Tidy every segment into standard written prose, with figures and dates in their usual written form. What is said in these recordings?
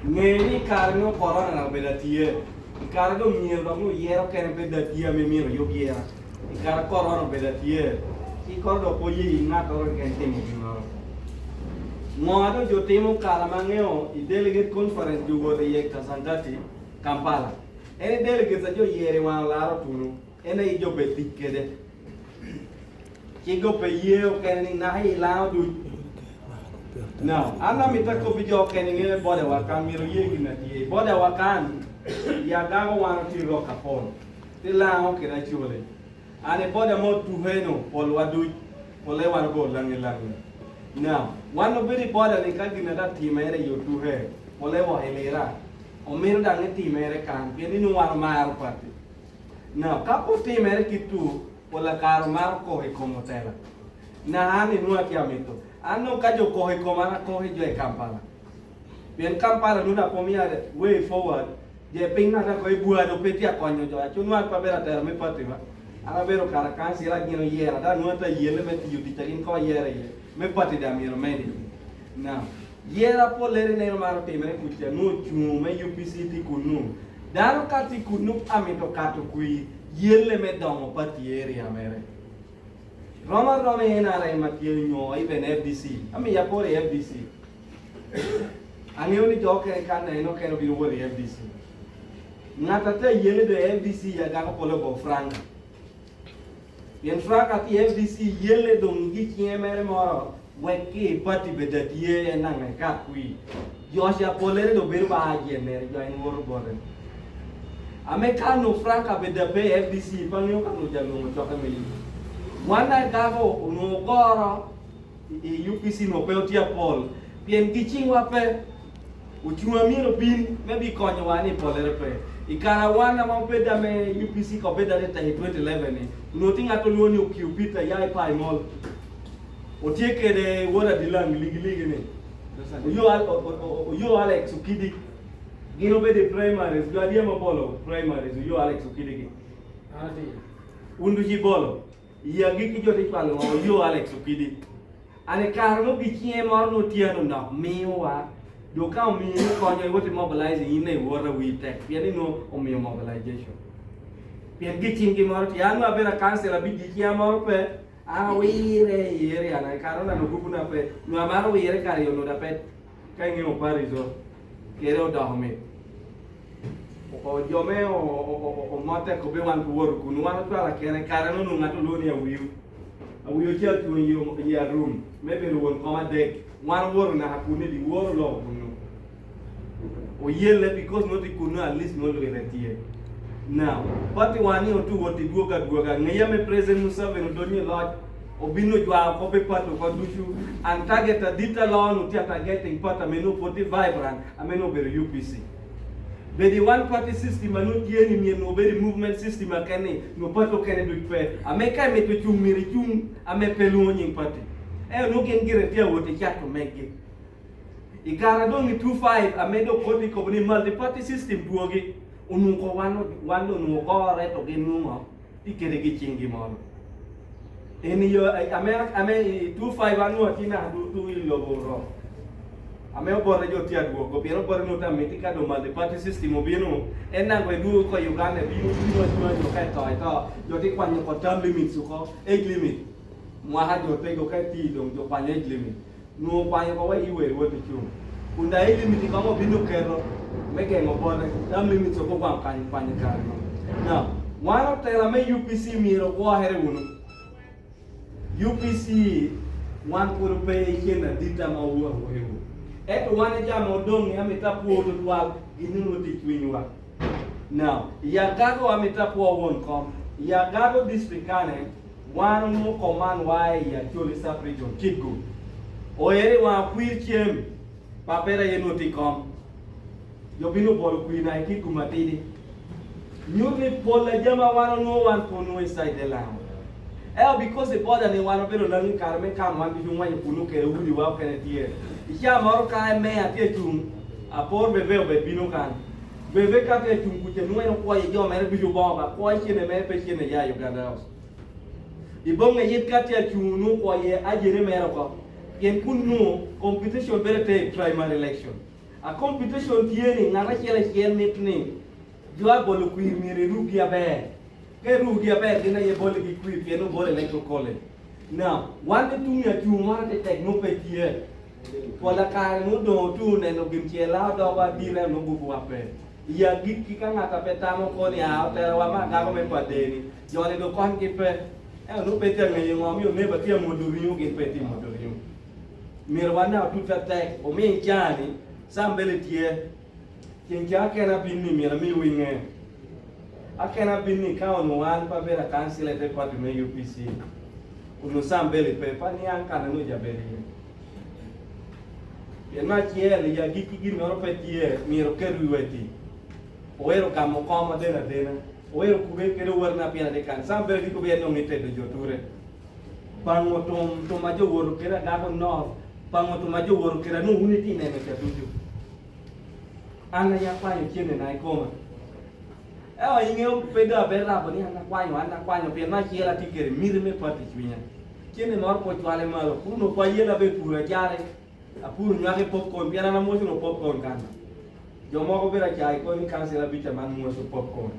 ngeni karno corona na bedatie kargo miel dong yero kene bedatie me miro yo yera kar corona bedatie ki kordo ko yi ngato ken temo ngoro ngoado jo temo kala mangeo I delegate conference jugo de yek tasangati Kampala ene delegate sa jo yere wan laro tunu ene I jo betik kede ki go pe yeo kene na hi lao du now, ana mitako video keningene bode wakan miro yegi na tie bode wakan ya gago wan tiro kapon tila ho kena chule ane bode mo tuheno pol wadu pole wan go langi now one of very bode ni kagina da timere yo tuhe pole wa helera o miro da ngi timere kan pieni nu wan mar pati now kapo timere kitu pola kar mar ko e komotela na ani nu akiamito ano kajo kohe komana kohe jo e Kampala bien Kampala nuna pomia way forward je pinga na koe bua do petia konyo jo chunu pa bera ter me patima ana bero karakan sira gino yera da nuata yele meti yuti tarin ko yera ye me pati da miro medi na yera po lere ne maro te mere kutia no chumu me UPC ti kunu daro kati kunu amito kato kui yele me domo pati area mere Roma ena la materi nyo even FDC. Ami ya pore FDC. Ani oni joke kana eno keno bi wori FDC. Ngata te yele de FDC ya ga ko lo frank. Yen frank ati FDC yele do ngi kiemere moro weki pati bedatie na ngaka kui. Josia polere do ber ba je mere jo en wor bore. Ame kanu frank bedabe FDC panyo kanu jalo mo choke me Wana gago no goro UPC no peotia pol pien kiching wape uchuma miro bin maybe konyo wani polere pe ikara wana mampeda me UPC ko beda leta 2011 no tinga to luoni ukipita yai pai mol otieke de wora dilang ligi ne yo Alex ukidi gino bede primaries gadia mabolo primaries yo Alex ukidi ati undu jibolo ya giki joti palo yo Alex ukidi ane karno bichie morno tiano na miwa do ka mi konyo wote mobilize ine wora we tech piani no o mi mobilization pian gichin ki moro tiano abera cancel bi gichi moro pe a wire yere ana karona no gubuna pe no amaro yere kare yo no da pe kangi o parizo kere o dahome o jome o mate ko be wan wor kunu wan to ala kere kare no ngato lo ni awiyo chia tu ya room maybe won koma deck wan wor na hakuni di wor lo kunu o yele because no di kunu at least no lo retie now pati wani o tu woti duoga ngeya me present musave no donye lot obino jwa ko be pato ko dushu and target a dita law no tia targeting pata meno poti vibrant ameno be UPC be the one party system anu tieni mi no be movement system akane no pato kene do pe ameka me to chumiri chum ame pelu nyin party no gen gire tia wote chato mege igara do ni 25 amedo kodi ko ni multi party system duogi unu ko wano no ko re to genu mo tikere gi chingi mo eni yo ame 25 anu atina du yo boro ame obore jo tia duogo piero bore no ta metika do multi party system obino enna go du ko Uganda bi no kai to jo ti kwanyo ko term limit su ko age limit mwa ha jo te go kai ti do jo kwanyo age limit no kwanyo ko wa iwe wo ti chum unda age limit ko mo bino kero mege ngo bore term limit so ko kwa kwanyo kar no now wana tela me UPC miro ko here uno UPC wan puro pe kena dita ma wo hewo eto wana jamo dongi ametapo to twal ginunu ti Icwinye now Agago ametapo won kom Agago district kane wan mo command why Acholi sub region Kigo oyere wa kwirchem papera yenoti kom yobino bol kwina Kigo matidi nyurni pola jama wana no wan pono inside the land because the border ni wana bero langi karme kam wan bi jumwa yipunu kere wudi wa kene tie isha maro ka me atie tum apor bebe obe bino kan bebe ka te tum kute no eno kwa yo mere bi jumwa kwa chene me pe chene ya Uganda house ibonga yit ka te tum no kwa ye ajere mere ko yen kunu competition bere te primary election A competition tieni ngara chiel nitni. Jua bolu kui miri rugi abe. Ke rugi abe dina ye bolu ki kui pieno bolu electro college. Now, one thing you have to take no pay here. For the car, no do and no give you allowed over dealer no book up. Ya git kika ngata petamo ko ni out there wama government padeni. Jole do kon kipe. No better me ngom you never tia moduriu get peti moduriu. Mirwana to attack o me jani sambele tie. Kinja kana binni mira mi winge. Akena binni ka on one pa vera cancel at the party me UPC. Uno sambele pe pani anka na no jabeli. Yena chiele ya giki miro petie miro kerueti. Oero kamo koma dena. Oero kube kero warna piana de kan sambele di kube no mite de joture. Pango to majo woro kera gago no. Pango to majo woro kera no uniti ne mete tuju. Ana ya kwanyo chiene na ikoma. Ewa ingeo peda berra boni ana kwanyo piana chiela tikere mirme pati chwinya. Chiene nor po chwale malo kuno pa yela be pura jare. Apuru nyake popcorn piana na mosi no popcorn kana. Yo moko bera chai ko ni kansela bicha man moso popcorn.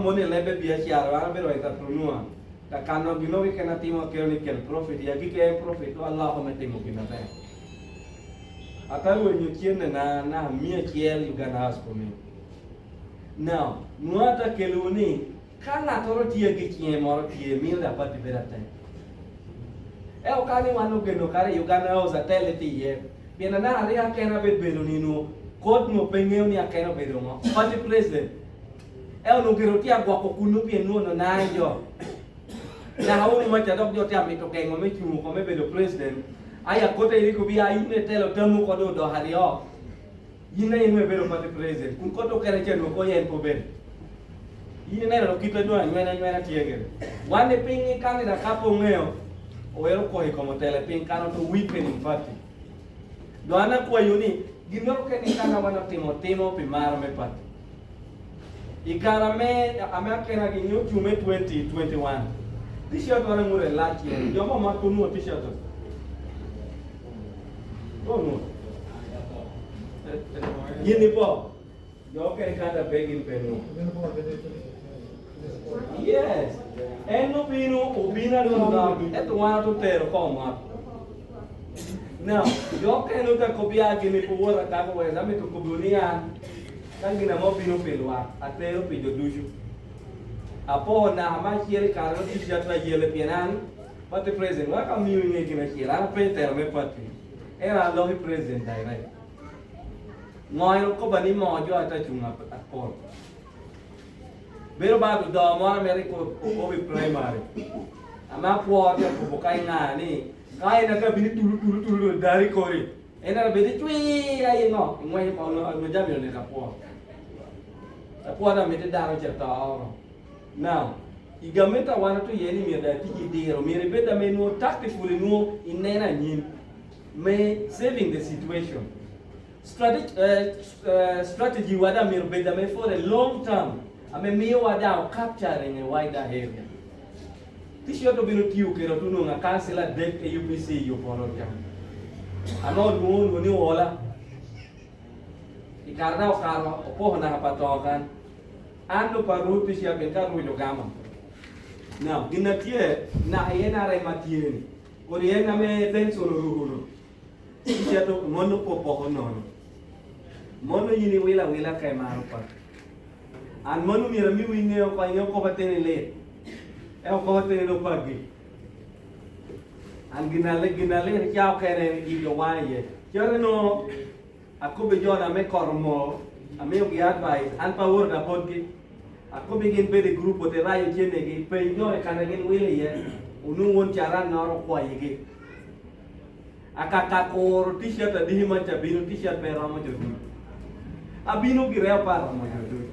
Mone lebe bia chiara wana bero eta trunua. Da kano gino ke kana timo ke ni ken profit ya ki ke profit to Allah ko metimo kina ta. Ataru nyu chiene na mia chiel Uganda has for me. Now, nuata keluni kana toro tie ki chie moro tie mil da pati bera ta. O kani wano geno kare Uganda usa Tele tiye. Piena na ari akena bedo nino kod no pengeo ni akena bedo mo. Pati president. No gero tia gwa ko kunu pien no na yo. Na hawo mo cha dok yo tia mi to kengo me chumo ko me bedo president. Aya kote ili ko bi ayu ne telo tamu ko do hari o. Yina yin me bedo pati president. Kun ko to kere cheno ko yen ko ben. Yina na ro kita do nywana tie gere. Wane pingi kani da kapo ngeo. Oero koi como Tele pin kano to weekend in party. Doana kwa yuni ginoro ke ni kana wana timo pimara me party. Ikara me amakena ginyo chume 2021. T-shirt wana mure laki. Jomo makunu t-shirt. No. Yini po. Yo ke kada begin penu. Yes. No pino ubina do eto wana to tero koma. Now, yo ke no ta kopia que me puedo acá con esa me to kobunia. Kangina mo pino pelwa, atero pido duju. Apo na hama chiere karo t-shirt la yele pianan. Pati present, wa kam miu nge kina chiera pe tero me pati. Era lo present dai. Ngoi ko bani mo jo ata chunga akor. Bero bago do mo Americo ko primary. Ama po ya ko kai na ni. Kai na ka bini tulu dari kori. Ena be de tui ai no. Ngoi ko no jam yo ne ka po. Ta po na me de daro cha ta. Now, igameta wana to yeni mi da tiki diro. Mi rebeta me no tactfully no inena nyin. Me saving the situation. Strategy wada mi rebeta me for a long term. Ame miyo wadao capturing a wider area. Tisho to binu tiu kero tuno nga kansela dek e UPC yo polo jam. Ano nuon ni wala. Ikarna o karo opo na hapatokan. Ando paru tisho benta ru Ogamo. Now, ginatie na yena re matien. Oriena me tenso no ruhuno. Tisho to mono popo no. Mono yini wila kai maru pa. An manu mira mi winge o pa ko batene le. E ko batene no pagi. An ginale chao kere i do waye. Chore no ako be jona me kormo. Ame o advice an power da podgi. Ako be gen be de grupo te rayo chene gi pe no e kana gen wile ye. Unu won charan no ro kwa yigi. Akaka ko t-shirt adi mancha binu t-shirt pe ramo jodu. Abinu gi re pa ramo jodu.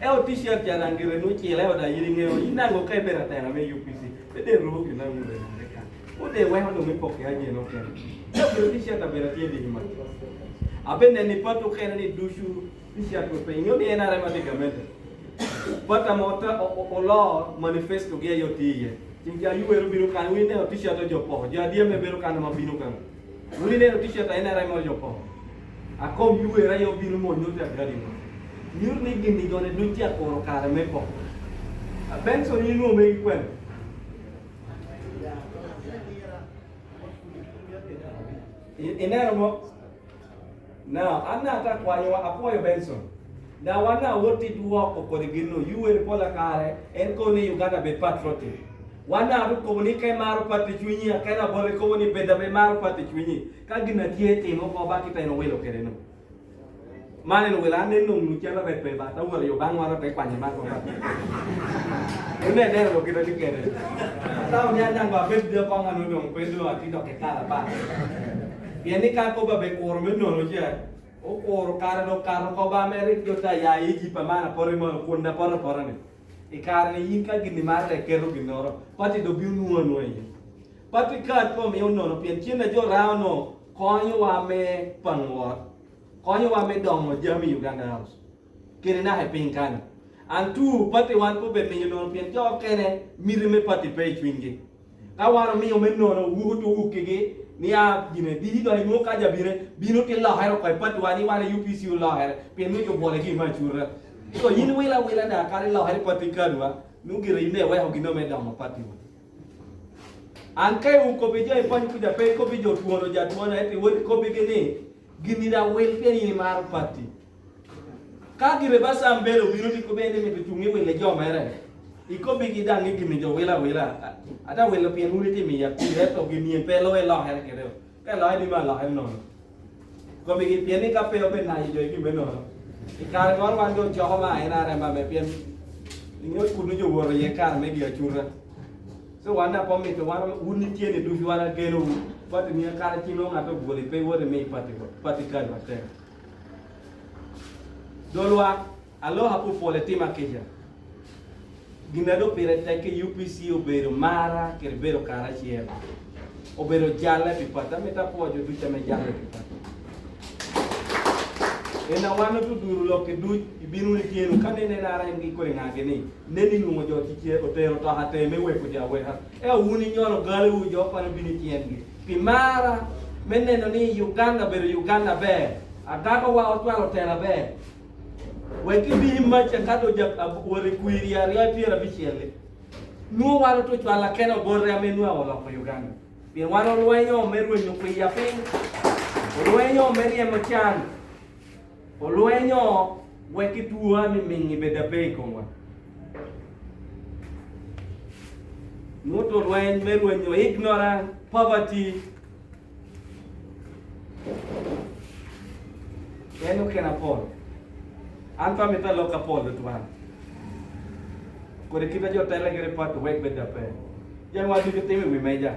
O t-shirt ya rangire no chile o da yiringe o inango kai bera tera me UPC. Pede ro ki na mu de ka. O de wa ho me poke aje no ken. O t-shirt bera tie de hima. Abende ni pato kene ni dushu t-shirt ko pe ngoni ena re ma de gamete. Pata mota o lo manifesto ge yo tiye. Tinga yu eru biru kan wine o t-shirt o jopo. Ja dia me biru kan ma binu kan. Wine o t-shirt ena re ma jopo. Ako yue ra yo binu mo nyur ta gadi mo. Nyur ni gini jone dutia koro kare me po. Benson yinu me kwen. Inera mo. Now, anna ta kwa yo apoyo Benson. Na wana woti duwa ko gino yue pola kare en ko ni Uganda be patriotic. Wana ru komunike maru pati Icwinye kana bore ko ni beda be maru pati Icwinye ka gina tiete mo ko ba kita no welo kere no mane no wela ne no nu chala be ba ta wala yo bang wara pe kwanye ma ko ba ne ne ro kita ni kere ta nya nya ba be de ko nganu no pe do ati do ke kala ba ye ni ka ko ba be ko me no no je o ko kara do kara ko ba Amerik yo ta ya yi pa mana pore mo ko na pore ne ikarne yinka gini marre kero ginoro pati do biunu no yi pati kat po me no pien china jo rano konyo wa me pangwa konyo wa me dongo jami Uganda house kene na he pinkan antu pati wan po be pin no pien jo kene mirime pati pe Icwinye kawaro mi o me no wuto ukege ni a gine di do hi mo ka jabire bino ti la hero ko pati wani wani UPC la hero pien mi jo bole gi ma chura so yin wila da kare la hari pati kadwa nugira ine wa hogino me da mapati wa ankai u ko beje e pan kuja pe ko bejo tuono ja tuono eti wodi ko begene gini da wel pe ni mar pati ka gire basa mbelo biro ti ko bene me tungi wele jo mere iko bigi da ngi gini jo wila ata welo pe nuli ti mi ya ku re to gini pe lo e la hari kere ka la ni ma la hari no ko bigi pe ni ka pe o be na jo gi me no ikar ngor wan jo joma ina re ma me pien ninyo kunu jo woro ye kar me gi achura so wana po mi to wana uni tiene du wana geno pati ni kar chino ngato bole pe wore me pati kar wate dolwa alo hapu politima keja ginado pere teke UPC obero mara kerbero karachiel obero jale pipata meta pojo du chame jale pipata ena wana tu duru lo ke du binu ni tienu kane ne nara ngi ko ngage ni neni nu jo ti tie otero to hate me we ko ja we ha e uni nyoro gale u jo pa bini tiengi pimara meneno ni Uganda be Agago wa otwalo tera be we ki bi macha kado ja wore kuiri ya piera bichele nu waro to twala keno borre amenu awala ko Uganda bi waro luenyo meru nyu ko ya pin luenyo merie mochan Oluenyo weki tuwa ni mingi beda pei kongwa. Nuto luen meruenyo ignorant, poverty. Eno kena pol. Anta mita loka pol tuan. Kore kita jo tele gere pat wek beda pei. Yang wajib ketemu meja.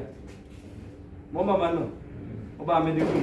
Mama mano. Oba mediku.